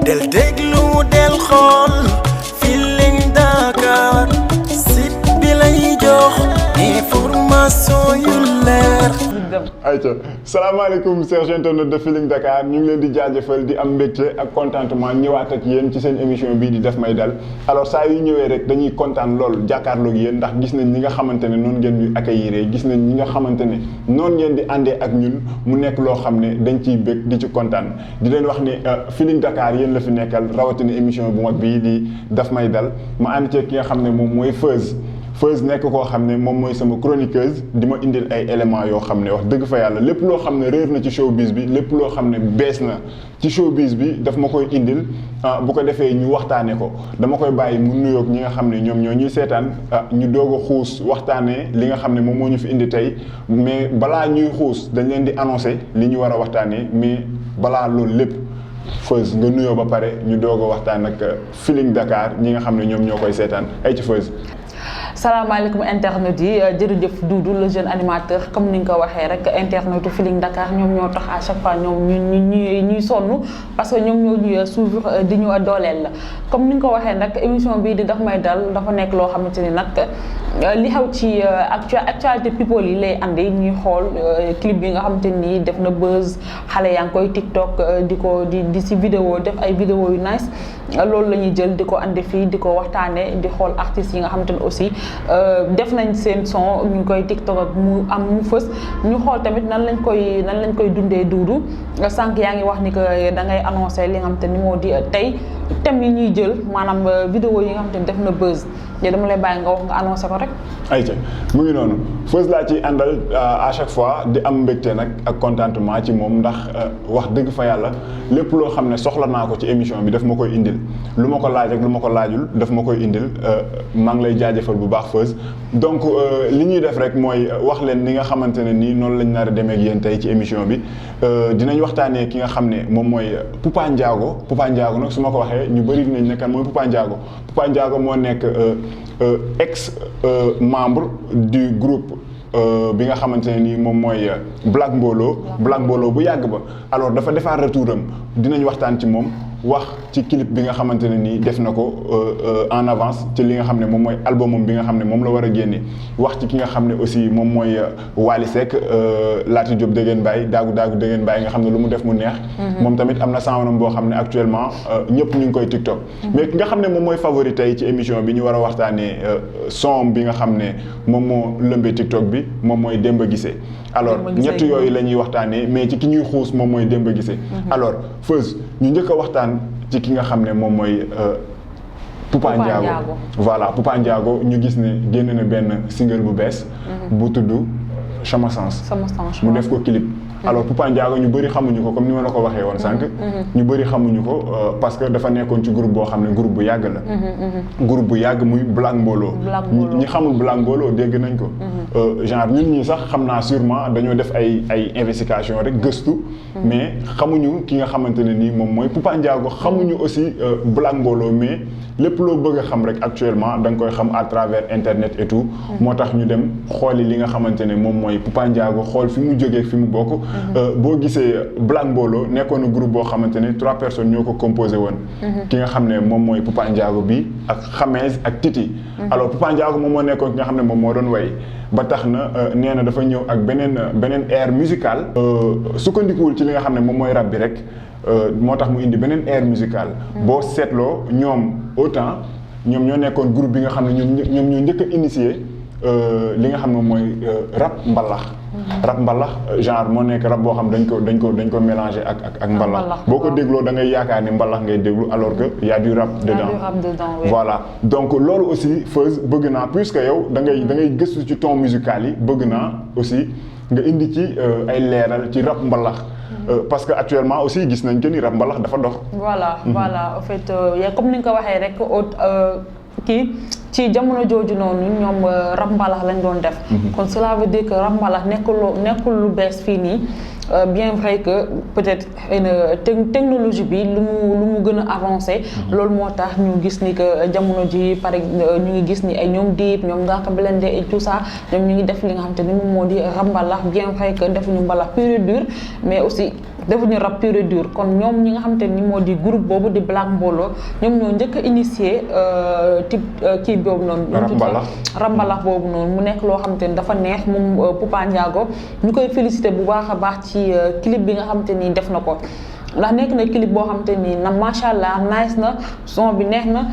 del déglu del xool Feeling Dakar site bi lay jox information yu leer. ayca salaamaaleykum chers internautes de Feeling Dakar ñu ngi leen di jaajëfal di am mbégte ak contentement ñëwaat ak yéen ci seen émission bii di Daf May Dal. alors saa yu ñëwee rek dañuy kontaan lool jàkkaarloog yéen ndax gis nañ ñi nga xamante ne noonu ngeen ñu accueillir gis nañ ñi nga xamante ne noonu ngeen di àndee ak ñun mu nekk loo xam ne dañ ciy bég di ci kontaan di leen wax ne Feeling Dakar yéen la fi nekkal rawatina émission bu mag bii di Daf May Dal ma ànd ceeg ki nga xam ne moom mooy Feuz nekk koo xam ne moom mooy sama chroniqueuse di ma indil ay éléments yoo xam ne wax dëgg fa yàlla lépp loo xam ne réer na ci showbiz bi lépp loo xam ne bees na ci showbiz bi daf ma koy indil bu ko defee ñu waxtaanee ko dama koy bàyyi mu nuyoog ñi nga xam ne ñoom ñoo ñuy seetaan ñu doog a xuus waxtaanee li nga xam ne moom moo ñu fi indi tey mais balaa ñuy xuus dañ leen di annoncer li ñu war a waxtaanee mais balaa loolu lépp Feuz nga nuyoo ba pare ñu doog a waxtaan ak Feeling Dakar ñi nga xam ne ñoom ñoo koy seetaan ay ci Feuz. salaamaaleykum internet yi jërëjëf Doudou le jeune animateur comme ni nga ko waxee rek internetu Feeling Dakar ñoom ñoo tax à chaque fois ñoom ñuy sonn parce que ñoom ñoo ñuy suivre di ñu dooleel la comme ni nga ko waxee nag émission bii di Daf May Dal dafa nekk loo xamante ni nag li xew ci actualité people yi lay andi ñuy xool clip bi nga xamante ni def na buzz xale yaa ngi koy TikTok di si vidéo def ay vidéo yu nice loolu la ñuy jël di ko andi fii di ko waxtaanee di xool artistes yi nga xamante ni aussi def nañ seen son ñu ngi koy TikTok ak mu fës ñu xool tamit nan lañ koy dundee Doudou sànq yaa ngi wax ni que da ngay annoncé li nga xamante ni moo di tey thème yi ñuy jël maanaam vidéo yi nga xamante ni def na buzz te dama lay bàyyi nga wax nga annoncé ko rek. ayca mu ngi noonu Feuz laa ci àndal à chaque fois di am mbégte nag ak contentement ci moom ndax wax dëgg fa yàlla lépp loo xam ne soxla naa ko ci émission bi daf ma koy indil lu ma ko laaj ak lu ma ko laajul daf ma koy indil maa ngi lay jaajëfal bu baax Feuz donc li ñuy def rek mooy wax leen ni nga xamante ne nii noonu lañ nar a demee ak yéen tey ci émission bi dinañ waxtaanee ki nga xam ne moom mooy Poupa Ndiago nag su ma ko waxee ñu bëri dinañ ne kan mooy Poupa Ndiago moo nekk ex membre du groupe bi nga xamante ne nii moom mooy Black Mbolo bu yàgg ba alors dafa defaat retouram dinañ waxtaan ci moom wax ci clip bi nga xamante ne nii def na ko en avance ci li nga xam ne moom mooy albumam bi nga xam ne moom la war a génne wax ci ki nga xam ne aussi moom mooy Wally Seck Laati Diop Degen Baye daagu Degen Baye nga xam ne lu mu def mu neex moom tamit am na soundam boo xam ne actuellement ñëpp ñu ngi koy TikTok mais ki nga xam ne moom mooy favori tey ci émission bi ñu war a waxtaanee son bi nga xam ne moom moo lëmbee TikTok bi moom mooy Demba Guissé alors ñett yooyu la ñuy waxtaanee mais ci ki ñuy xuus moom mooy Demba Guissé alors Feuz ñu njëkk a waxtaan ci ki nga xam ne moom mooy Poupa Ndiago voilà Poupa Ndiago ñu gis ne génn na benn single bu bees bu tudd Sama Sens mu def ko clip alors Poupa Ndiago ñu bëri xamuñu ko comme ni ma la ko waxee woon sànq ñu bëri xamuñu ko parce que dafa nekkoon ci groupe boo xam ne groupe bu yàgg la groupe bu yàgg muy Black Mbolo ñi xamul Black Mbolo dégg nañ ko genre ñun ñi sax xam naa sûrement dañoo def ay investigation rek gëstu mais xamuñu ki nga xamante ne nii moom mooy Poupa Ndiago xamuñu aussi Black Mbolo mais lépp loo bëgg a xam rek actuellement da nga koy xam à travers internet et tout moo tax ñu dem xooli li nga xamante ne moom mooy Poupa Ndiago xool fi mu jógee fi mu bokk boo gisee Black Mbolo nekkoon na groupe boo xamante ne 3 personnes ñoo ko composé woon ki nga xam ne moom mooy Poupa Ndiago bi ak Xamees ak Titi alors Poupa Ndiago moom moo nekkoon ki nga xam ne moom moo doon way ba tax na nee na dafa ñëw ak beneen air musical sukkandikuwul ci li nga xam ne moom mooy rap bi rek moo tax mu indi beneen air musical boo seetloo ñoom autant ñoom ñoo nekkoon groupe bi nga xam ne ñoom ñoo njëkk a initié li nga xam ne mooy rap mbalax rap mbalax genre moo nekk rap boo xam dañ ko mélangé ak mbalax boo ko dégloo da ngay yaakaar ni mbalax ngay déglu alors que y a du rap dedans voilà donc loolu aussi Feuz bëgg naa puisque yow da ngay gëstu ci ton musical yi bëgg naa aussi nga indi ci ay leeral ci rap mbalax parce que actuellement aussi gis nañ que ni rap mbalax dafa dox voilà en fait comme ni nga ko waxee rek kii ci jamono jooju noonu ñoom rap mbalax lañ doon def kon cela veut dire que rap mbalax nekkul lu bees fii nii bien vrai que peut-être technologie bi lu mu gën a avancé loolu moo tax ñu gis ni que jamono ji pare ñu ngi gis ni ay ñoom Dip ñoom Ngaaka Blindé et tout ça ñoom ñu ngi def li nga xam te ni moom moo di rap mbalax bien vrai que defuñu mbalax pur et dur mais aussi defuñu rap pur et dur kon ñoom ñi nga xamante ni moo di groupe boobu di Black Mbollo ñoom ñoo njëkk a initié type kii boobu noonu. rambalax boobu noonu mu nekk loo xamante ni dafa neex moom Poupa Ndiago ñu koy félicité bu baax a baax ci clip bi nga xamante ni def na ko. ndax nekk na clip boo xamante ni na macha allah nice na son bi neex na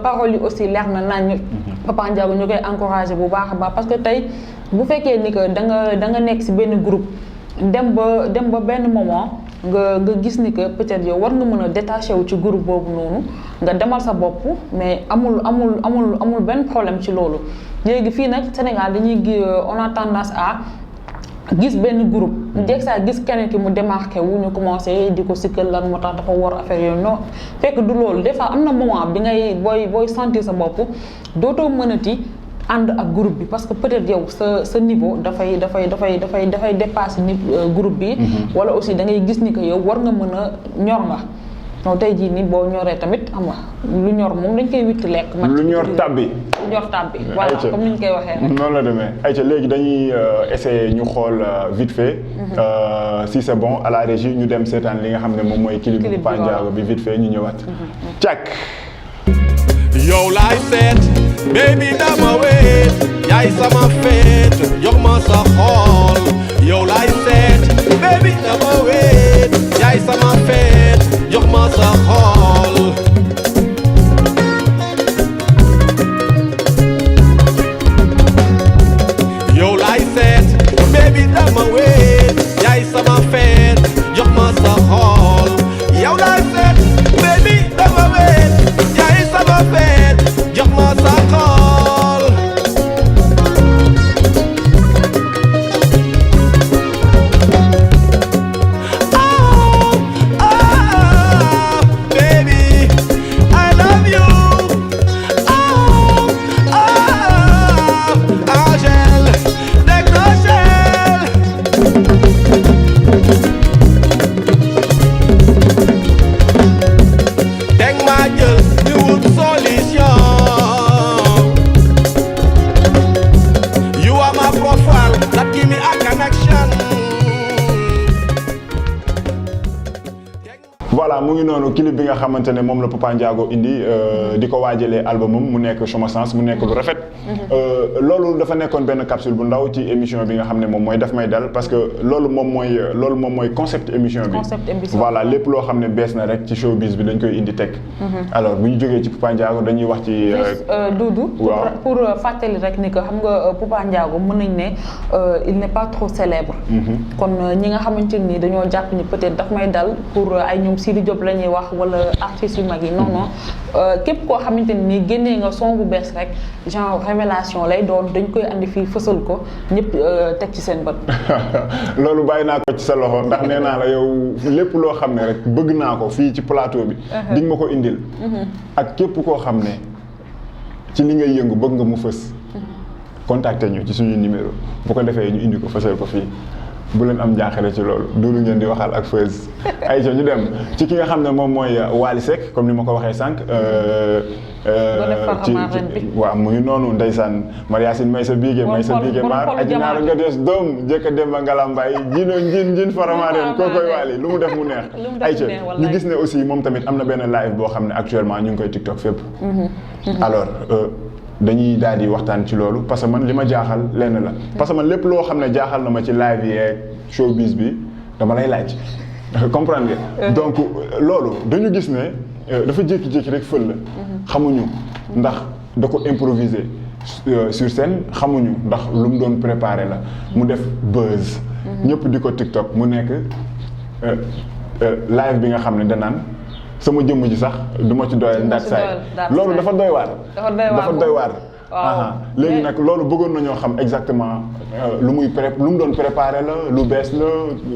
paroles yi aussi leer na nañ Poupa Ndiago ñu koy encouragé bu baax a baax parce que tey bu fekkee ni que da nga nekk si benn groupe dem ba benn moment nga gis ni que peut-être yow war nga mën a détaché wu ci groupe boobu noonu nga demal sa bopp mais amul benn problème ci loolu léegi fii nag Sénégal dañuy on a tendance à gis benn groupe jeeg saa gis keneen ki mu démarqué wu ñu commencé di ko sikkal lan moo tax dafa war affaire yooyu non fekk du loolu des fois am na moment bi ngay booy sentir sa bopp dootoo mënati ànd ak groupe bi parce que peut-être yow sa niveau dafay dépasser groupe bi wala aussi da ngay gis ni que yow war nga mën a ñor nga non tey jii nii boo ñoree tamit xam nga lu ñor moom dañ koy witt lekk. lu ñor tàbbi. lu ñor tàbbi voilà comme ni ñu koy waxee rek. noonu la demee ayca léegi dañuy essayer ñu xool vite fait. Si c'est bon à la régie ñu dem seetaan li nga xam ne moom mooy. clip bu Poupa Ndiago bi vite fait ñu ñëwaat. càkk. yow laay seet baby dama weet yaay sama feet jox ma sa xol yow laay seet baby dama weet yaay sama feet jox ma sa xol yow laay seet baby dama weet yaay sama feet jox ma sa xol yow laay seet baby dama weet yaay sama feet jox ma sa xol baby I love you Angel deg na Angel deg ma jël ñu wut solution you are my profile that give me a connection voilà mu ngi noonu clip bi nga xamante ne moom la Poupa Ndiago indi di ko waajalee albumam mu nekk Suma Sens mu nekk lu rafet. loolu dafa nekkoon benn capsule bu ndaw ci émission bi nga xam ne moom mooy Daf May Dal parce que loolu moom mooy concept émission bi. voilà lépp loo xam ne bees na rek ci showbiz bi dañ koy indi teg. alors bu ñu jógee ci Poupa Ndiago dañuy wax ci. Doudou. waaw pour fàttali rek ni que xam nga Poupa Ndiago mën nañ ne il n'est pas trop célèbre. kon ñi nga xamante ni dañoo jàpp ni peut-être Daf May Dal pour ay ñoom Sidi Diop la ñuy wax wala artistes yu mag yi non képp koo xamante ni génnee nga son bu bees rek genre révélation lay doon dañ koy andi fii fësal ko ñëpp teg ci seen bët. loolu bàyyi naa ko ci sa loxo ndax nee naa la yow lépp loo xam ne rek bëgg naa ko fii ci plateau bi. di nga ma ko indil. ak képp koo xam ne ci li ngay yëngu bëgg nga mu fës. contacter ñu ci suñu numéro bu ko defee ñu indi ko fësal ko fii. bu leen am njaaxare ci loolu loolu ngeen di waxal ak Feuz ay ñu dem ci ki nga xam ne moom mooy Wally Seck comme ni ma ko waxee sànq. waaw mu ngi noonu ndeysaan Mariasine may sa biige maar aji naa la nga des doom jëkka dem ba ngalambaay jino njin faramaareen koo koy Wally lu mu def mu neex ay ñu gis ne aussi moom tamit am na benn live boo xam ne actuellement ñu ngi koy TikTok fépp alors dañuy daal di waxtaan ci loolu parce que man li ma jaaxal lenn la parce que man lépp loo xam ne jaaxal na ma ci live yeeg showbiz bi dama lay laaj comprendre nga donc loolu dañu gis ne dafa jékki-jékki rek fël la xamuñu ndax da ko improviser sur scène xamuñu ndax lu mu doon préparé la mu def buzz ñëpp di ko TikTok mu nekk live bi nga xam ne danaan sama jëmm ji sax du ma ci doyal ndaat saay loolu dafa doy waar dafa doy waar léegi nag loolu bëggoon nañoo xam exactement lu mu doon préparé la lu bees la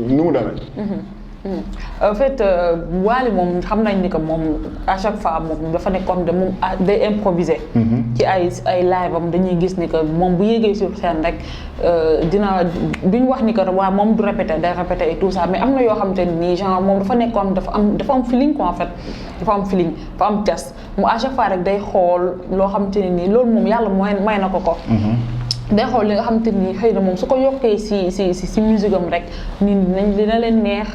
nu mu demee en fait Wally moom xam nañ ni que moom à chaque fois moom dafa nekk comme de moom day improviser ci ay live am dañuy gis ni que moom bu yéegee sur scène rek duñ wax ni que waa moom du répéter day répéter et tout ça mais am na yoo xamante ni genre moom dafa nekk comme dafa am feeling quoi en fait dafa am feeling dafa am test mu à chaque fois rek day xool loo xamante ne nii loolu moom yàlla may na ko day xool li nga xamante ni xëy na moom su ko yokkee si musique am rek nit ñi dina leen neex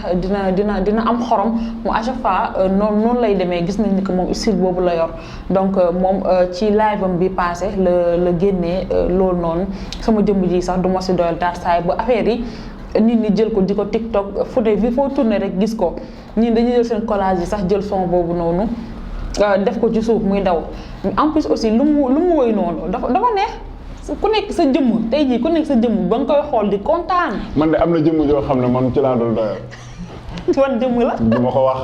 dina am xorom mu à chaque fois noonu lay demee gis nañ ni que moom style boobu la yor donc moom ci live am bi passé la génnee loolu noonu sama jëmm ji sax du ma si doyal daat saay bu affaire yi nit ñi jël ko di ko TikTok fu ne foo tourné rek gis ko ñii dañuy jël seen collage yi sax jël son boobu noonu def ko ci suuf muy daw en plus aussi lu mu woy noonu dafa neex ku nekk sa jëmm tey jii ku nekk sa jëmm ba nga koy xool di kontaan. man de am na jëmm joo xam ne man ci laa doon doyal. wan jëmm la. du ma ko wax.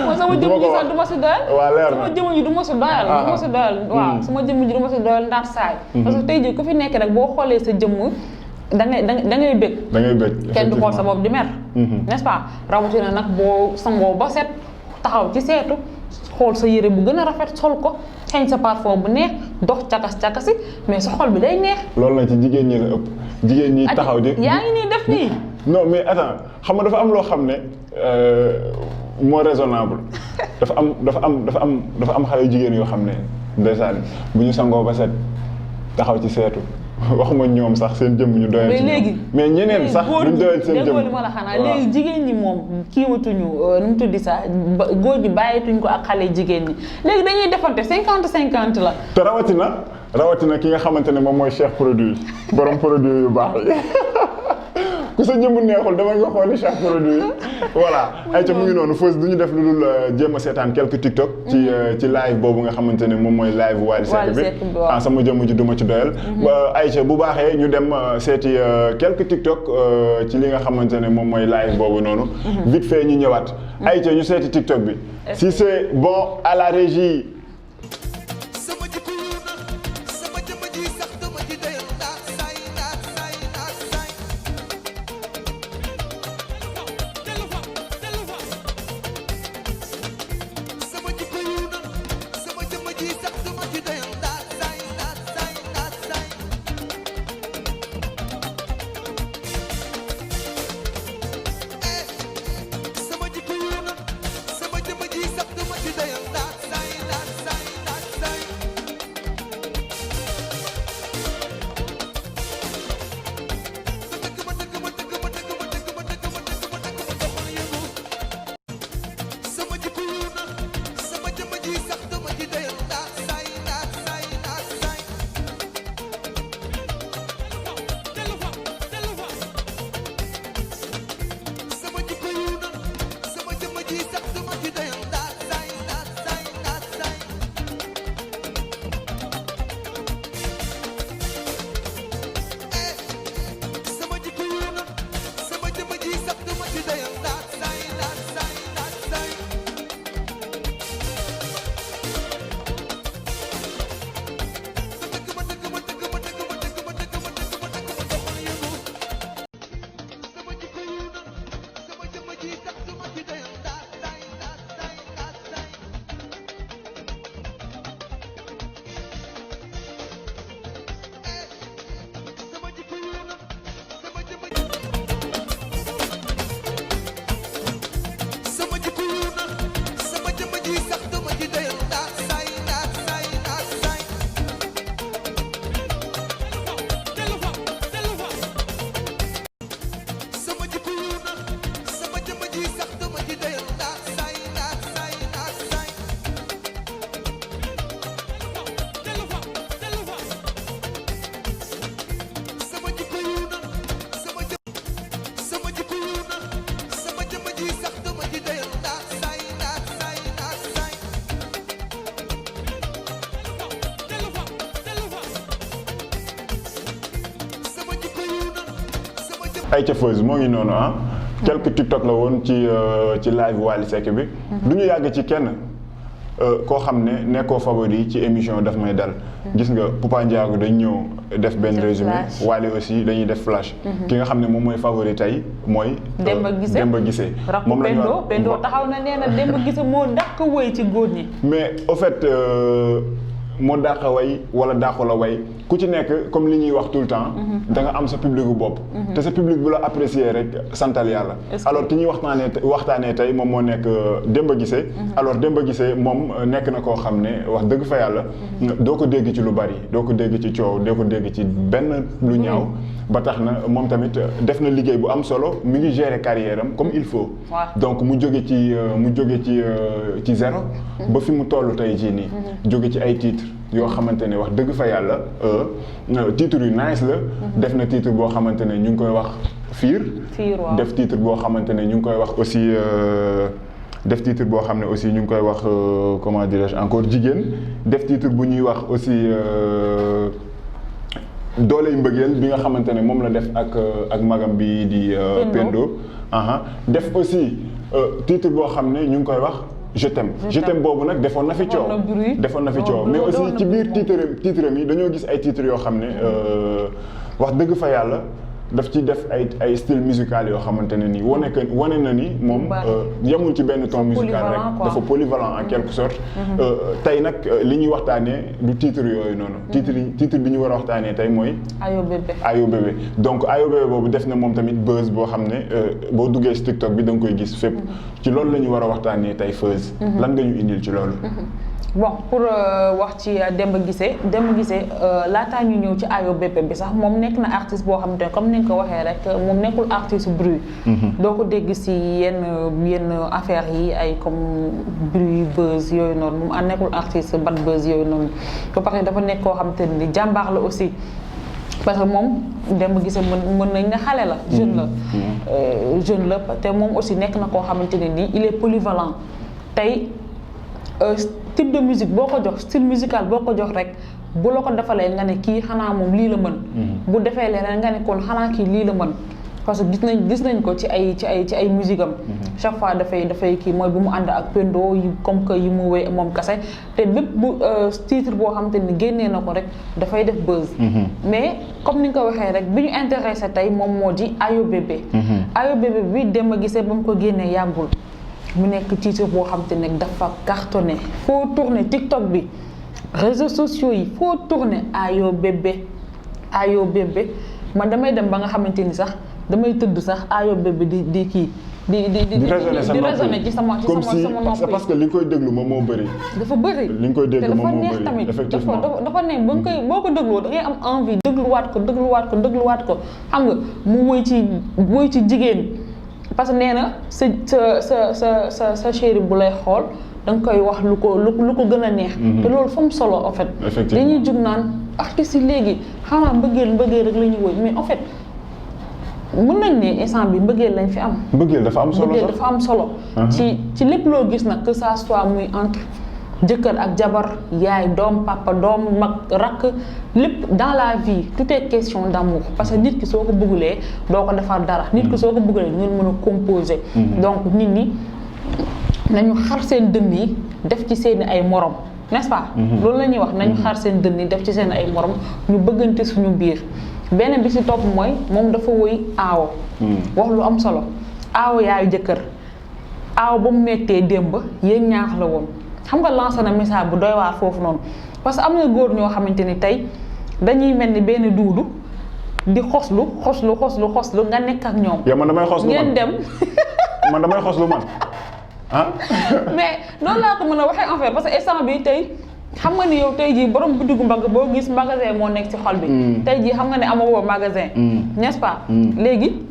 man sama jëmm ji sax du ma si doyal. waaw leer na sama jëmm ji du ma si doyal. du ma si doyal waaw sama jëmm ji du ma si doyal ndaat saay. parce que tey jii ku fi nekk rek boo xoolee sa jëmm da ngay bëgg. da ngay bëgg kenn du xool sa bopp di mer. n'est-ce pas rawatina nag boo sangoo ba set taxaw ci seetu xool sa yére bu gën a rafet sol ko. xeeñ sa parfum bu neex dox cakasi mais sa xol bi day neex. loolu nag ci jigéen ñi la ëpp. jigéen ñi taxaw di yaa ngi nii def nii. non mais attends xam nga dafa am loo xam ne moo raisonnable dafa am xale jigéen yoo xam ne ndeysaan bu ñu sangoo ba set taxaw ci seetu waxuma ñoom sax seen jëmm ñu doyal ci léegi mais ñeneen sax duñ doyal seen jëmm. li ma la xanaa léegi jigéen ñi moom kiiwatuñu nu mu tuddi sax góor ñi bàyyituñ ko ak xale jigéen ñi léegi dañuy defante 50-50 la. te rawatina ki nga xamante ne moom mooy chef produit borom produit yu baax yi ku sa jëmm neexul dama nga xooli chef produit yi voilà. ay ca mu ngi noonu Feuz du ñu def lu dul jéem a seetaan quelques TikTok. ci live boobu nga xamante ne moom mooy live Wally Seck bi ah sama jëmm ji duma ci doyal. Aïcha bu baaxee ñu dem seeti quelques TikTok ci li nga xamante ne moom mooy live boobu noonu. vite fait ñu ñëwaat. Aïcha ñu seeti TikTok bi. si c'est bon à la régie. Aïcha Feuz moo ngi noonu ah. quelques TikTok la woon ci live Wally Seck bi. du ñu yàgg ci kenn koo xam ne nekkoo favori ci émission daf may dal. gis nga Poupa Ndiago dañ ñëw def benn résumé. Wally aussi dañuy def flash. ki nga xam ne moom mooy favori tey mooy. Demba Guissé moom la ñu wax Pendo taxaw na nee na Demba Guissé moo dàq woy ci góor ñi. mais au fait moo dàq way wala dàqu la way ku ci nekk comme li ñuy wax tout le temps da nga am sa public bu bopp te sa public bu la apprécier rek santal yàlla alors ki ñuy waxtaanee tey moom moo nekk Demba Guissé alors Demba Guissé moom nekk na koo xam ne wax dëgg fa yàlla doo ko dégg ci lu bari doo ko dégg ci coow doo ko dégg ci benn lu ñaaw ba tax na moom tamit def na liggéey bu am solo mi ngi gérer carrière am comme il faut donc mu jóge ci zéro ba fi mu toll tey jii nii jóge ci ay titres yoo xamante ne wax dëgg fa yàlla titre yu nice la def na titre boo xamante ne ñu ngi koy wax fiir def titre boo xamante ne ñu ngi koy wax aussi def titre boo xam ne aussi ñu ngi koy wax comment dirais-je encore jigéen def titre bu ñuy wax aussi dooley mbëggeel bi nga xamante ne moom la def ak magam bi di Pendo def aussi titre boo xam ne ñu ngi koy wax je t'aime boobu nag defoon na fi coow mais aussi ci biir titre mi dañoo gis ay titres yoo xam ne wax dëgg fa yàlla daf ci def ay style musical yoo xamante ne nii wane na ni moom yemul ci benn ton musical rek dafa polyvalent en quelque sorte tey nag li ñuy waxtaanee du titre yooyu noonu titre bi ñu war a waxtaanee tey mooy Ayo Bébé donc Ayo Bébé boobu def na moom tamit buzz boo xam ne boo duggee ci TikTok bi da nga koy gis fépp ci loolu la ñu war a waxtaanee tey Feuz lan nga ñu indil ci loolu bon pour wax ci Demba Guissé laataa ñu ñëw ci Ayo Bébé bi sax moom nekk na artiste boo xamante ne comme ni nga ko waxee rek moom nekkul artiste bruit doo ko dégg si yenn affaires yi ay comme bruit buzz yooyu noonu moom nekkul artiste bad buzz yooyu noonu ba pare dafa nekk koo xamante ne jàmbaar la aussi parce que moom Demba Guissé mën nañ ne xale la jeune la te moom aussi nekk na koo xamante ne nii il est polyvalent tey type de musique boo ko jox style musical boo ko jox rek bu la ko defalee nga ne kii xanaa moom lii la mën bu defee leneen nga ne kon xanaa kii lii la mën parce que gis nañ ko ci ay musique am chaque fois dafay kii mooy bu mu ànd ak Pendo yi comme que yi mu wéy moom kase te bépp bu titre boo xamante ni génnee na ko rek dafay def buzz mais comme ni nga ko waxee rek bi ñu intéressé tey moom moo di Ayo Bébé Ayo Bébé bi Demba Guissé ba mu ko génnee yàggul mu nekk titre boo xam te ne dafa cartonné foo tourné TikTok bi réseaux sociaux yi foo tourné Ayo Bébé man damay dem ba nga xamante ni sax damay tëdd sax Ayo Bébé di kii di résonné ci sama nopp parce que li nga koy déglu moom moo bëri dafa bëri li nga koy déglu moom moo bëri te dafa neex tamit effectivement dafa neex ba nga koy boo ko dégloo da ngay am envie dégluwaat ko xam nga mu woy ci jigéen parce que nee na sa chéri bu lay xool da nga koy wax lu ko gën a neex te loolu fa mu solo en fait dañuy jug naan artistes yi léegi xamaa mbëggeel rek la ñuy woy mais en fait mën nañ ne instant bi mbëggeel lañ fi am mbëggeel dafa am solo ci lépp loo gis nag que ça soit muy entre jëkkër ak jabar yaay doom papa doom mag rakk lépp dans la vie tout est question d'amour parce que nit ki soo ko bëggulee doo ko defar dara nit ki soo ko bëggulee ngeen mën a composer donc nit ñi nañu xar seen dënn yi def ci seeni ay morom n'est-ce pas loolu la ñuy wax nañu xar seen dënn yi def ci seen ay morom ñu bëggante suñu biir beneen bi ci topp mooy moom dafa woy aawo wax lu am solo aawo yaayu jëkkër aawo ba mu mettee démb yéen ñaax la woon xam nga lancé na message bu doy waar foofu noonu parce que am na góor ñoo xamante ni tey dañuy mel ni benn duudu di xoslu nga nekk ak ñoom. yow man damay xoslu man ngeen dem. man damay xoslu man ah. mais noonu laa ko mën a waxee en fait parce que instant bi tey xam nga ni yow tey jii borom butigu mbagg boo gis magasin moo nekk ci xol bi. tey jii xam nga ne amoo magasin. n'est-ce pas. léegi.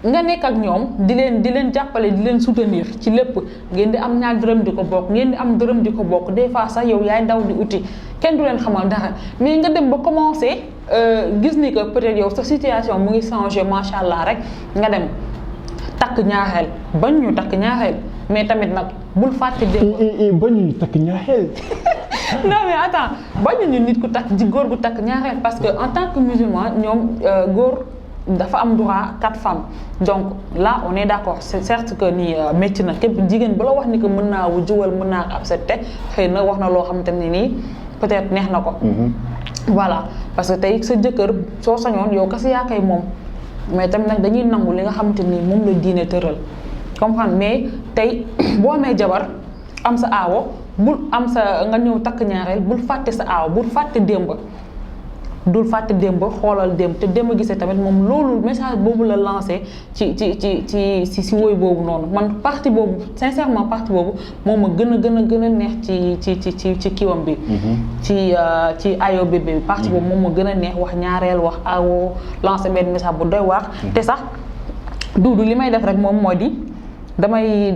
nga nekk ak ñoom di leen jàppale di leen soutenir ci lépp ngeen di am ñaar dërëm di ko bokk ngeen di am dërëm di ko bokk des fois sax yow yaay ndaw di uti kenn du leen xamal dara mais nga dem ba commencé gis ni que peut-être yow sa situation mu ngi changé macha allah rek nga dem takk ñaareel bañ ñu takk ñaareel mais tamit nag bul fàtte démb. bañ ñu takk ñaareel. non mais attends bañuñu nit ku takk góor gu takk ñaareel parce que en tant que musulman ñoom góor. dafa am droit 4 femmes donc là on est d'accord c'est certes que ni métti na képp jigéen bu la wax ni que mën naa wujj wala mën naa accepter xëy na wax na loo xamante ne nii peut-être neex na ko. voilà parce que tey sa jëkkër soo sañoon yow kese yaa koy moom mais tamit nag dañuy nangu li nga xamante ni moom la diine tëral comprendre mais tey boo amee jabar am sa aawo bul am sa nga ñëw takk ñaareel bul fàtte sa aawo bul fàtte démb. dul fàtte démb xoolal démb te Demba Guissé tamit moom loolu message boobu la lancé ci woy boobu noonu man partie boobu sincèrement partie boobu moom ma gën a neex ci kiwam bi ci ayo bébé bi partie boobu moom ma gën a neex wax ñaareel wax awo lancé benn message bu doy waar te sax Doudou li may def rek moom moo di damay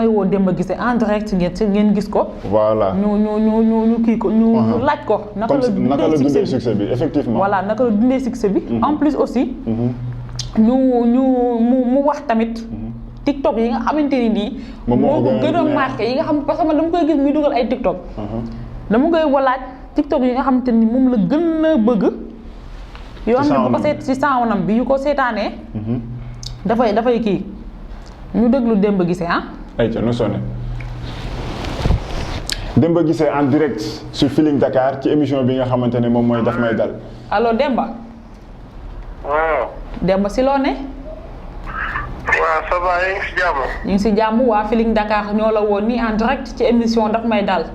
woo Demba Guissé en direct ngeen gis ko. voilà ñu kii ko ñu laaj ko. naka la dundee succès bi effectivement. voilà naka la dundee succès bi. en plus aussi. mu wax tamit. TikTok yi nga xamante ni nii. moo ko gën a marqué yi nga xam parce que man dama koy gis muy dugal ay TikTok. dama koy walaaj TikTok yi nga xamante ni moom la gën a bëgg. yoo xam ne bu ko seet si saawonam bi yu ko seetaanee. dafay kii. ñu déglu Demba Guissé ah. ayca nu sonné Demba Guissé en direct sur Feeling Dakar ci émission bi nga xamante ne moom mooy Daf May Dal. allo Demba. waaw. Demba si loo ne. waaw ça va ñu ngi si jàmm. ñu ngi si jàmm waa Feeling Dakar ñoo la woon nii en direct ci émission Daf May Dal.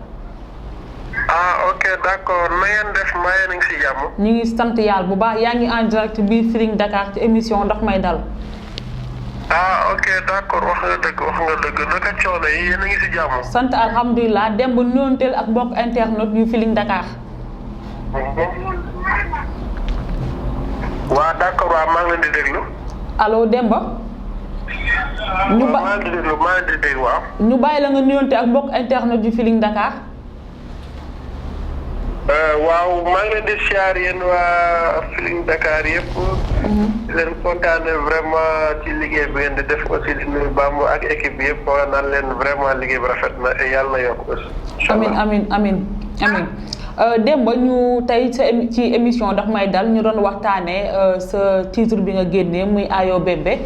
ah ok d'accord na ngeen def maa yéen a ngi si jàmm. ñu ngi sant yàlla bu baax yaa ngi en direct biir Feeling Dakar ci émission Daf May Dal. ah ok d'accord wax nga dëgg naka coono yi yéen a ngi si jàmm. sant alhamdulilah Demba nuyoonteel ak mbokk internet yu Feeling Dakar. waaw d'accord waaw maa ngi leen di déglu. allo Demba. maa ngi leen di déglu waaw. ñu bàyyi la nga nuyoonte ak mbokk internet yu Feeling Dakar. waaw maa ngi leen di siyaar yéen waa Feeling Dakar yëpp. di leen kontaane vraiment ci liggéey bi ngeen di def aussi di nuyu Bamba ak équipe bi yëpp wala naan leen vraiment liggéey bi rafet na et yàlla na yokk aussi. amiin Demba ñu tey ci émission Daf May Dal ñu doon waxtaanee sa titre bi nga génnee muy ayo bébé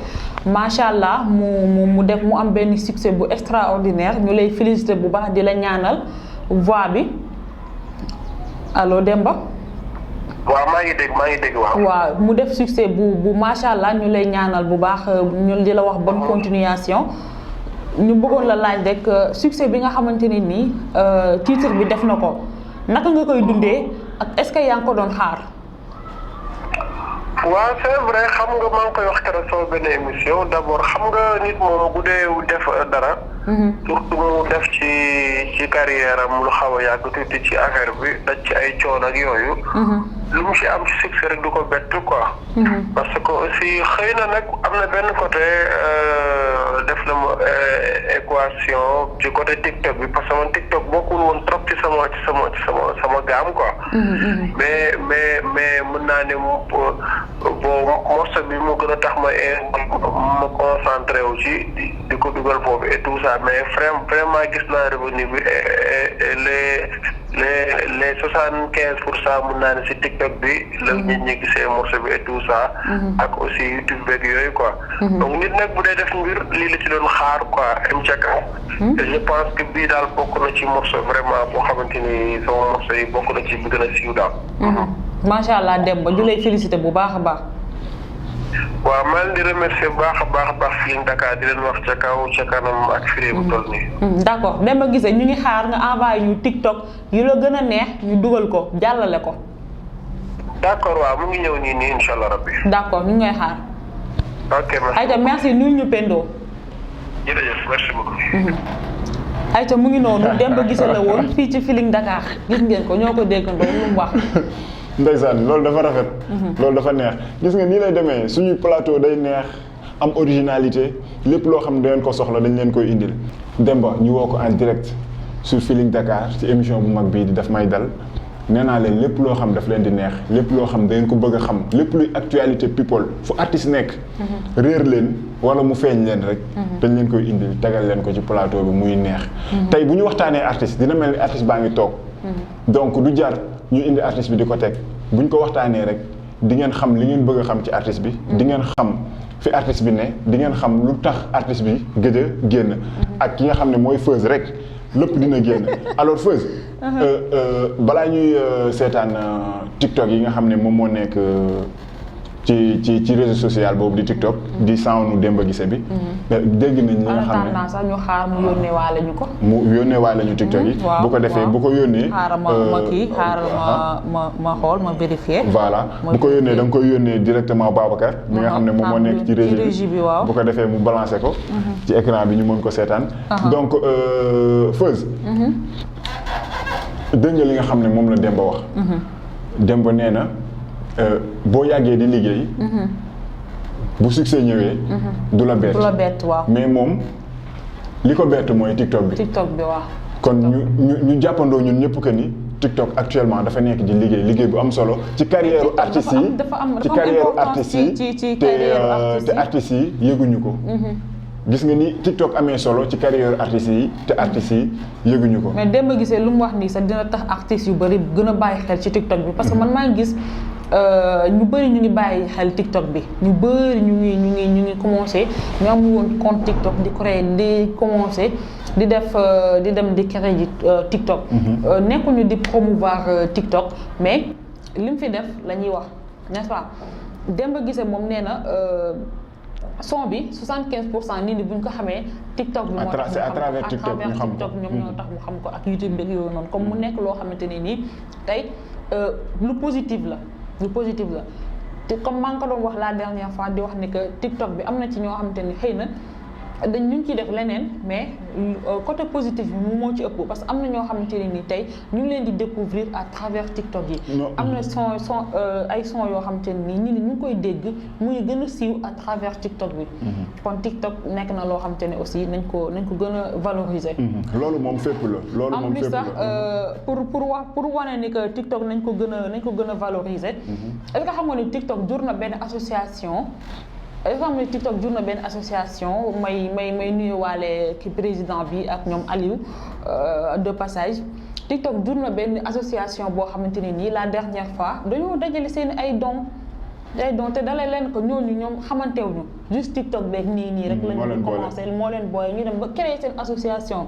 macha allah mu def mu am benn succès bu extraordinaire ñu lay féliciter bu baax di la ñaanal voix bi. allo Demba. waaw maa ngi dégg waaw mu def succès bu macha allah ñu lay ñaanal bu baax ñu di la wax bonne continuation ñu bëggoon la laaj rek succès bi nga xamante ne nii titre bi def na ko naka nga koy dundee ak est-ce que yaa ngi ko doon xaar. waaw c'est vrai xam nga maa ngi koy wax keroog sama benn émission d'abord xam nga nit moom bu dee def dara. surtout mu def ci carrière am lu xaw a yàgg tuuti ci affaire bi daj ci ay coono ak yooyu. lu mu ci am ci succès rek du ko bett quoi. parce que aussi xëy na nag am na benn côté def na ma équation ci côté TikTok bi parce que man TikTok bokkul woon trop ci sama gaam quoi. mais mën naa ne bon morceau bi mu gën a tax ma concentré wu ci di ko dugal foofu et tout ça mais vraiment gis naa revenu bi les 75% mën naa ne si TikTok bi la nit ñi gisee morceau bi et tout ça. ak aussi YouTube beeg yooyu quoi. donc nit nag bu dee def mbir lii la ci doon xaar quoi am ca kaw. et je pense que bii daal bokk na ci morceau vraiment boo xamante ni sama morceau yi bokk na ci bi gën a siiw daal. macha allah Demba ñu lay féliciter bu baax a baax. waaw maa ngi di remercier bu baax a baax Feeling Dakar di leen wax ca kaw ca kanam ak firi bu toll nii. d'accord Demba Guissé ñu ngi xaar nga envoyé ñu TikTok yu la gën a neex ñu dugal ko jàllale ko. d'accord waaw mu ngi ñëw nii incha allah rabbi. d'accord ñu ngi ngay xaar. ok merci. ayca merci nuyu ñu Pendo. jërëjëf merci beaucoup. ayca mu ngi noonu Demba Guissé la woon fii ci Feeling Dakar gis ngeen ko ñoo ko déggandoo lu mu wax. ndeysaan loolu dafa rafet. loolu dafa neex gis nga nii lay demee suñuy plateau day neex am originalité lépp loo xam ne da ngeen ko soxla dañ leen koy indil. Demba ñu woo ko en direct sur Feeling Dakar ci émission bu mag bii di Daf May Dal nee naa leen lépp loo xam daf leen di neex lépp loo xam da ngeen ko bëgg a xam lépp luy actualité people fu artiste nekk. réer leen wala mu feeñ leen rek. dañ leen koy indil tegal leen ko ci plateau bi muy neex. tey bu ñu waxtaanee artiste dina mel ni artiste baa ngi toog. donc du jar ñu indi artiste bi di ko teg buñ ko waxtaanee rek di ngeen xam li ngeen bëgg a xam ci artiste bi. di ngeen xam fi artiste bi ne di ngeen xam lu tax artiste bi gëj a génn. ak ki nga xam ne mooy Feuz rek lépp dina génn alors Feuz. balaa ñuy seetaan TikTok yi nga xam ne moom moo nekk ci réseau social boobu di TikTok di sawnu Demba Guissé bi dégg nañ li nga xam ne sax ñu xaar mu yónnee waale ñu ko mu yónnee waale ñu TikTok yi bu ko defee bu ko yónnee xaaral ma xool ma vérifier voilà bu ko yónnee da nga koy yónnee directement Babacar mi nga xam ne moom moo nekk ci régie bi bu ko defee mu balancé ko ci écran bi ñu mën ko seetaan donc Feuz dégg nga li nga xam ne moom la Demba wax Demba nee na boo yàggee di liggéey bu succès ñëwee du la bett waaw mais moom li ko bett mooy TikTok bi waaw kon ñu jàppandoo ñun ñëpp que ni TikTok actuellement dafa nekk di liggéey bu am solo ci carrière artistes yi ci carrière artistes yi te artistes yi yëguñu ko gis nga ni TikTok amee solo ci carrière artistes yi te artistes yi yëguñu ko mais Demba Guissé lu mu wax nii sax dina tax artistes yu bëri gën a bàyyi xel ci TikTok bi parce que man maa ngi gis ñu bëri ñu ngi bàyyi xel TikTok bi ñu bëri ñu ngi commencé ñu am woon compte TikTok di créer di commencé di def di dem di créer ji TikTok nekkuñu di promouvoir TikTok mais li mu fi def la ñuy wax n'est-ce pas Demba Guissé moom nee na son bi 75% nit ñi bu ñu ko xamee TikTok bi moo tax à travers TikTok ñoom ñoo tax mu xam ko ak YouTube beeg yooyu noonu comme mu nekk loo xamante ne nii tey lu positif la te comme maa ngi ko doon wax la dernière fois di wax ni que TikTok bi am na ci ñoo xamante ni xëy na dañ ñu ngi ciy def leneen mais côté positif bi mu moo ci ëpp parce que am na ñoo xamante ne ni tey ñu ngi leen di découvrir à travers TikTok yi am na son ay son yoo xamante ne nii ñu ngi koy dégg muy gën a siiw à travers TikTok bi kon TikTok nekk na loo xamante ne aussi nañ ko gën a valoriser loolu moom fépp la loolu moom fépp la en plus sax pour wane ni que TikTok nañ ko gën a valoriser est-ce que xam nga ni TikTok jur na benn association dafa am ne TikTok jur na benn association may nuyuwaale ki président bi ak ñoom Aliou de passage TikTok jur na benn association boo xamante ne nii la dernière fois dañoo dajale seen ay dons te dalee leen ko ñooñu ñoom xamantewuñu juste TikTok beeg nii rek la ñu commencé moo leen booye ñu dem ba créer seen association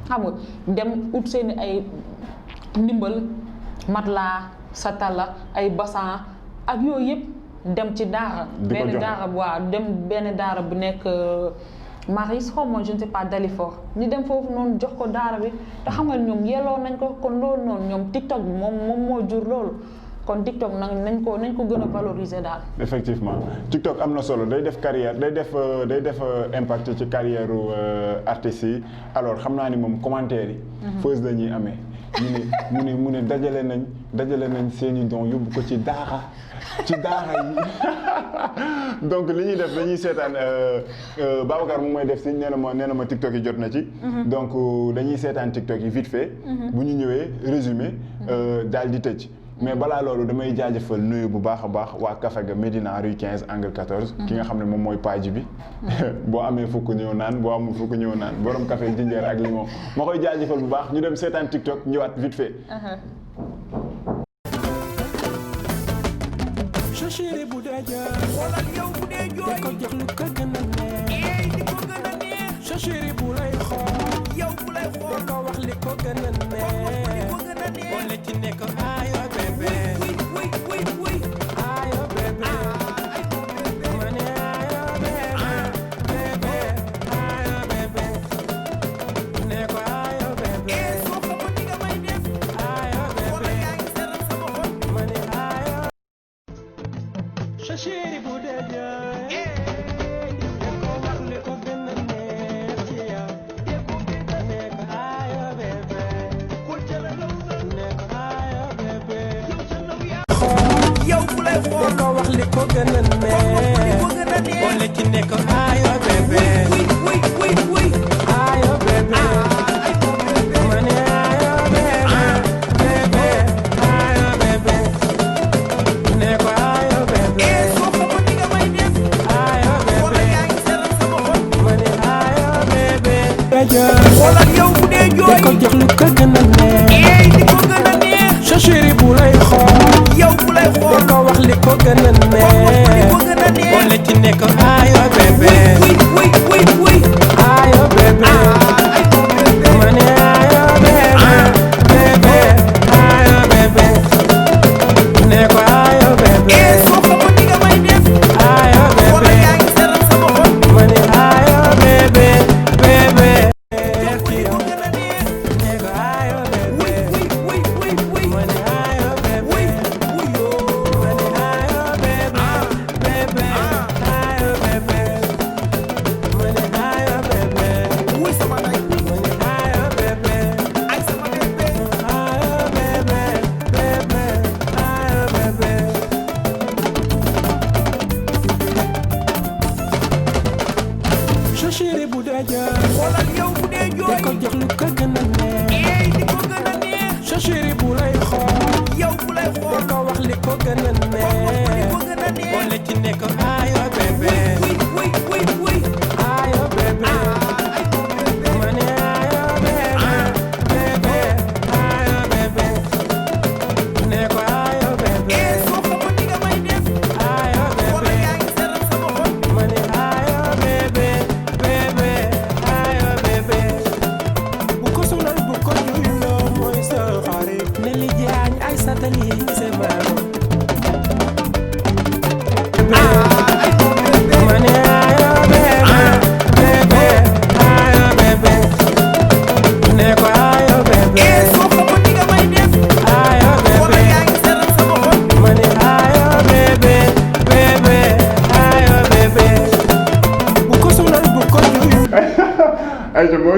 xam nga dem ut seen ay ndimbal matelas satala ay bassin ak yooyu yëpp dem ci daara benn daara bu nekk Maris xaw ma je ne sais pas Dalifort ñu dem foofu noonu jox ko daara bi te xam nga ñoom yelloo nañ ko kon loolu noonu ñoom TikTok bi moom moo jur loolu kon TikTok nag nañ ko gën a valoriser daal. effectivement TikTok am na solo day def carrière day def impact ci carrière artistes yi alors xam naa ni moom commentaire yi. Feuz la ñuy amee mu ne dajale nañ seeni don yóbbu ko ci daara yi donc li ñuy def dañuy seetaan Babacar mu may def si nee na ma TikTok yi jot na ci. donc dañuy seetaan TikTok yi vite fait. bu ñu ñëwee résumé daal di tëj. mais balaa loolu damay jaajëfal nuyu bu baax a baax waa Café ga Médina rue 15 angle 14. ki nga xam ne moom mooy page bi. boo amee fukk ñëw naan boo amul fukk ñëw naan borom café jinjeer ak limon ma koy jaajëfal bu baax ñu dem seetaan TikTok ñëwaat vite fait. chéri bu dee jooy xoolal yow bu dee jooy di ko jox lu ko gën a neex di ko gën a neex chéri bu lay xool yow bu lay xool di ko wax li ko gën a neex boole ci ne ko ayo bébé ayo bébé ma ne ayo bébé ayo bébé ne ko ayo bébé soo ko ni nga may def ayo bébé ma ne ayo chéri bu dee jooy di ko wax li ko gën a neex ci yow ne ko ayo bébé ne ko ayo bébé yow bu lay xool di ko wax li ko gën a neex boole ci ne ko ayo bébé ayo bébé ma ne ayo bébé ayo bébé ne ko ayo bébé xoolal yow bu dee jooy di ko jox lu ko gën a neex di ko gën a neex sa chéri bu lay xool yow bu lay xool di ko wax li ko gën a neex boole ci ne ko ayo bébé ayo bébé ma ne ayo bébé ayo bébé ne ko ayo bébé soo ko ni nga may def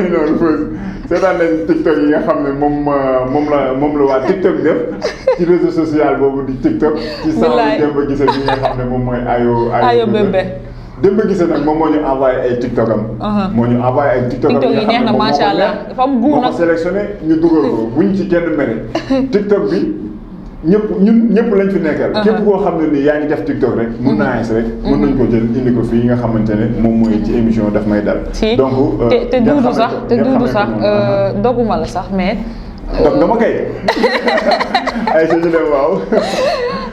mooy noonu Feuz seetaan nañ TikTok yi nga xam ne moom la waa TikTok def ci réseau social boobu di TikTok. ci sama Demba Guissé bi nga xam ne moom mooy ayo bébé. Demba Guissé nag moom moo ñu envoyé ay TikTok am. moo ñu envoyé ay TikTok am yi neex na macha allah dafa am guur nag moo ko sélectionné ñu dugal ko buñ ci kenn mere. TikTok bi ñëpp lañ fi nekkal. képp koo xam ne nii yaa ngi def TikTok rek. mun naa rek mën nañ ko jël indi ko fii nga xamante ne moom mooy ci émission daf may dal. donc te duudu sax doguma la sax mais. donc dama kay ay sa ñu dem waaw.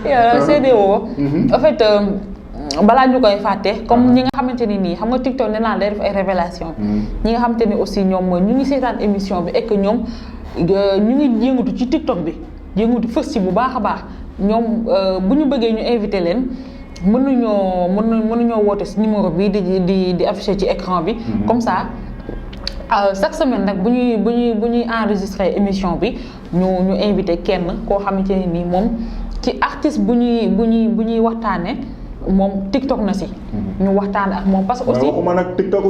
yow CEDEAO. en fait. balaa ñu koy fàtte comme ñi nga xamante ni nii xam nga TikTok nee naa day def ay révélation ñi nga xamante ni aussi ñoom ñu ngi seetaan émission bi et que ñoom ñu ngi yëngatu ci TikTok bi yëngatu fës ci bu baax a baax ñoom bu ñu bëggee ñu invité leen mënuñoo woote ci numéro bi di affiché ci écran bi comme ça chaque semaine nag bu ñuy enregistré émission bi ñu invité kenn koo xamante ni nii moom ci artiste bu ñuy waxtaane moom TikTok na si. ñu waxtaan ak moom parce que aussi waxuma nag TikTok.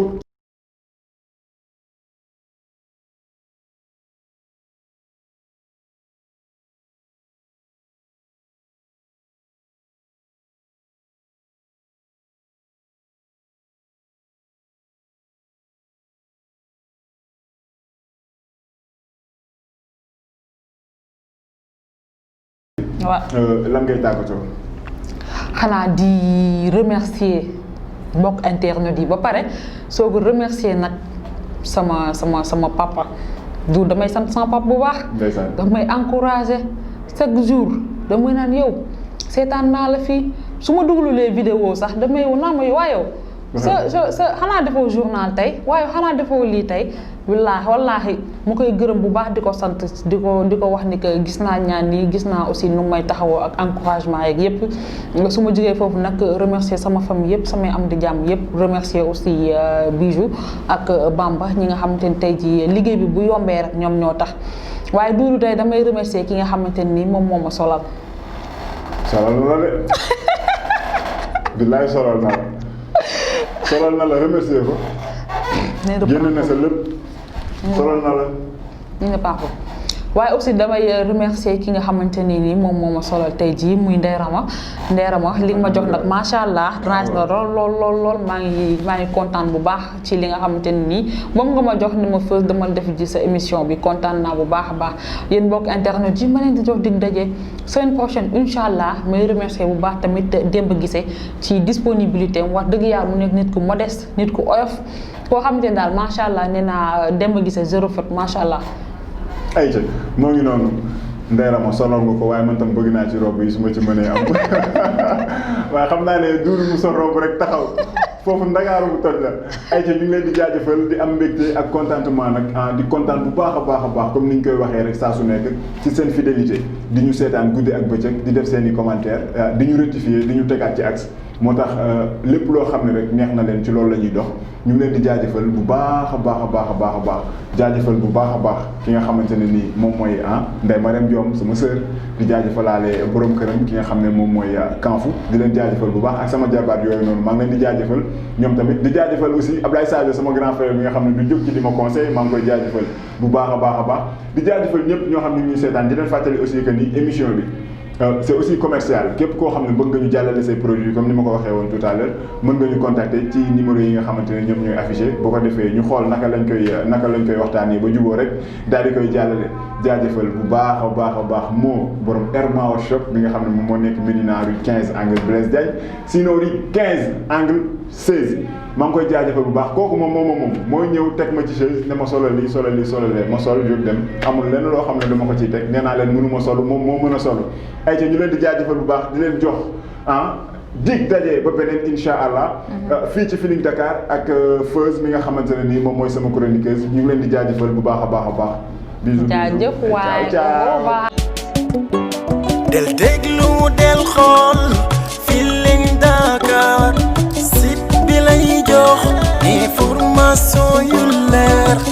waaw lan ngay tàggatoo. xanaa di remercier mbokk internet yi ba pare soo ko remercier nag sama papa du damay sant sama papa bu baax. daf may encourager chaque jour damay naan yow seetaan naa la fii su ma duglulee vidéo sax damay naa ma waa yow sa xanaa defoo journal tey waaye xanaa defoo lii tey wallaahi mu koy gërëm bu baax di ko sant di ko wax ni que gis naa ñaan yi gis naa aussi nu may taxawoo ak encouragement yeeg yëpp su ma jógee foofu nag remercier sama famille yëpp samay am di jàmm yëpp remercier aussi Bijou ak Bamba ñi nga xamante ni tey ji liggéey bi bu yombee rek ñoom ñoo tax waaye duudu tey damay remercier ki nga xamante ni moom moo ma solal na la de billaay solal na la remercier ko génn na sa lépp solal na la ñu ne baaxul waaye aussi damay remercier ki nga xamante ni nii moom moo ma solal tey jii muy Ndeye Rama li nga ma jox nag macha allah nice na lool maa ngi kontaan bu baax ci li nga xamante ni nii moom nga ma jox ni ma Feuz dama def ji sa émission bi kontaan naa bu baax a baax yéen mbokk internet yi ma leen di jox dig daje semaine prochaine incha allah may remercier bu baax tamit Demba Guissé ci disponibilité am wax dëgg yàlla mu nekk nit ku modeste nit ku oyof koo xamante ni daal macha allah nee naa Demba Guissé zéro faute macha allah. ayca moo ngi noonu Ndeye Rama solal nga ko waaye man tam bëgg naa ci robe yi su ma ci mënee am waaye xam naa ne duuru mu sol robe rek taxaw foofu ndagaaru bu toj la ayca ñu ngi leen di jaajëfal di am mbégte ak contentement nag di kontaan bu baax a baax comme ni ñu koy waxee rek saa su nekk ci seen fidélité di ñu seetaan guddi ak bëccëg di def seen i commentaire di ñu rectifier di ñu tegaat ci axe moo tax lépp loo xam ne rek neex na leen ci loolu la ñuy dox ñu ngi leen di jaajëfal bu baax a baax jaajëfal bu baax a baax ki nga xamante ne nii moom mooy Ndeye Marème Diom sama sœur di jaajëfalaale borom këram ki nga xam ne moom mooy Kanfu di leen jaajëfal bu baax ak sama jarbaat yooyu noonu maa ngi leen di jaajëfal ñoom tamit di jaajëfal aussi Ablaye Sadio sama grand frère bi nga xam ne du jóg ci di ma conseil maa ngi koy jaajëfal bu baax a baax di jaajëfal ñëpp ñoo xam ne ñuy seetaan di leen fàttali aussi que ni émission bi c'est aussi commercial képp koo xam ne bëgg nga ñu jàllale say produits comme ni ma ko waxee woon tout à l'heure mën nga ñu contacter ci numéro yi nga xamante ne ñoom ñooy affiché boo ko defee ñu xool naka lañ koy waxtaanee ba juboo rek daal di koy jàllale jaajëfal bu baax a baax moo borom Hermao shop bi nga xam ne moom moo nekk Médina rue 15 angle Blaise Diagne sinon rue 15 angle 16 maa ngi koy jaajëfal bu baax kooku moom mooy ñëw teg ma ci chaise ne ma solal lii ma sol jóg dem amul lenn loo xam ne dama ko ciy teg nee naa leen mënu ma solu moom moo mën a solu ay ñu leen di jaajëfal bu baax di leen jox dig daje ba beneen insha allah fii ci Feeling Dakar ak Feuz mi nga xamante ne nii moom mooy sama chroniqueuse ñu ngi leen di jaajëfal bu baax a baax bisous jaajëf waay ciao del déglu del xool Feeling Dakar site bi lay jox information yu leer